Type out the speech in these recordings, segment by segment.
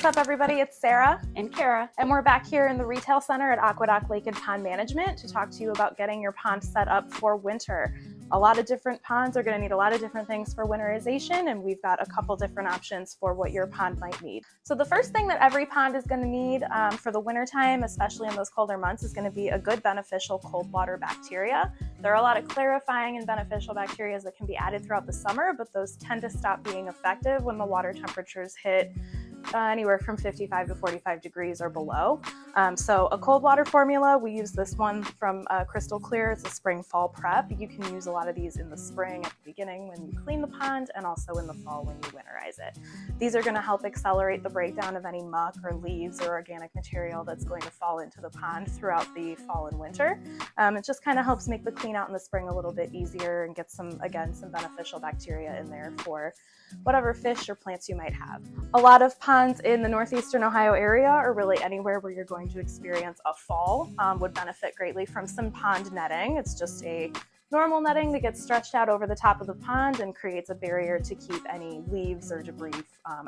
What's up, everybody? It's Sarah and Kara, and we're back here in the retail center at AQUA Lake and Pond Management to talk to you about getting your pond set up for winter. A lot of different ponds are going to need a lot of different things for winterization, and we've got a couple different options for what your pond might need. So the first thing that every pond is going to need for the winter time, especially in those colder months, is going to be a good beneficial cold water bacteria. There are a lot of clarifying and beneficial bacteria that can be added throughout the summer, but those tend to stop being effective when the water temperatures hit anywhere from 55 to 45 degrees or below. So a cold water formula, we use this one from Crystal Clear. It's a spring fall prep. You can use a lot of these in the spring at the beginning when you clean the pond, and also in the fall when you winterize it. These are going to help accelerate the breakdown of any muck or leaves or organic material that's going to fall into the pond throughout the fall and winter. It just kind of helps make the clean out in the spring a little bit easier and get some beneficial bacteria in there for whatever fish or plants you might have. A lot of ponds in the northeastern Ohio area, or really anywhere where you're going to experience a fall, would benefit greatly from some pond netting. It's just a normal netting that gets stretched out over the top of the pond and creates a barrier to keep any leaves or debris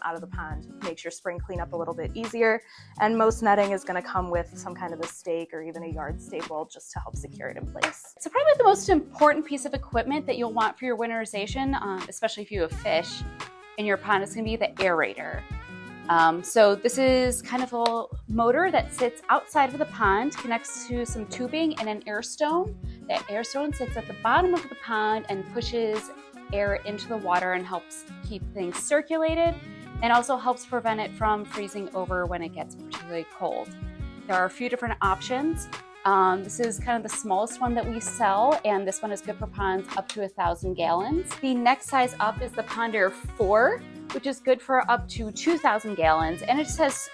out of the pond. Makes your spring cleanup a little bit easier. And most netting is going to come with some kind of a stake or even a yard staple just to help secure it in place. So probably the most important piece of equipment that you'll want for your winterization, especially if you have fish in your pond, is going to be the aerator. So this is kind of a motor that sits outside of the pond, connects to some tubing and an air stone. That air stone sits at the bottom of the pond and pushes air into the water and helps keep things circulated, and also helps prevent it from freezing over when it gets particularly cold. There are a few different options. This is kind of the smallest one that we sell, and this one is good for ponds up to 1,000 gallons. The next size up is the Pond Air 4, which is good for up to 2,000 gallons, and it just has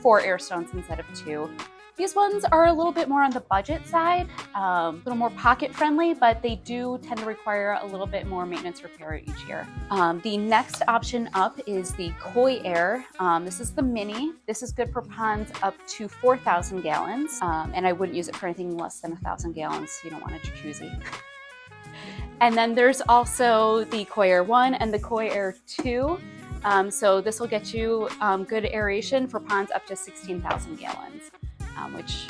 4 air stones instead of 2. These ones are a little bit more on the budget side, a little more pocket friendly, but they do tend to require a little bit more maintenance repair each year. The next option up is the Koi Air. This is the mini. This is good for ponds up to 4,000 gallons, and I wouldn't use it for anything less than 1,000 gallons, so you don't want a jacuzzi. And then there's also the Koi Air 1 and the Koi Air 2. So this will get you good aeration for ponds up to 16,000 gallons, which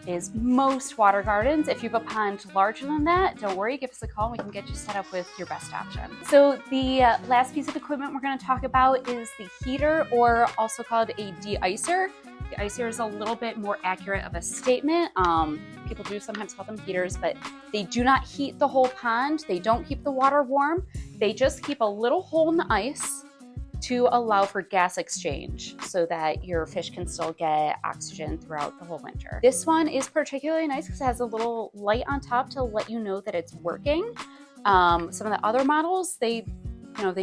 is most water gardens. If you have a pond larger than that, don't worry, give us a call and we can get you set up with your best option. So the last piece of equipment we're going to talk about is the heater, or also called a de-icer. The icer is a little bit more accurate of a statement. People do sometimes call them heaters, but they do not heat the whole pond. They don't keep the water warm. They just keep a little hole in the ice to allow for gas exchange so that your fish can still get oxygen throughout the whole winter. This one is particularly nice because it has a little light on top to let you know that it's working. Some of the other models, they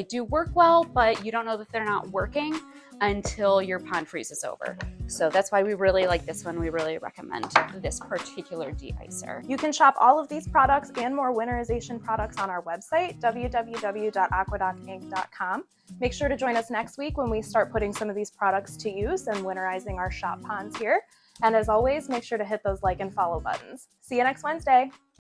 do work well, but you don't know that they're not working until your pond freezes over. So that's why we really like this one. We really recommend this particular de-icer. You can shop all of these products and more winterization products on our website, www.aquadocinc.com. Make sure to join us next week when we start putting some of these products to use and winterizing our shop ponds here. And as always, make sure to hit those like and follow buttons. See you next Wednesday.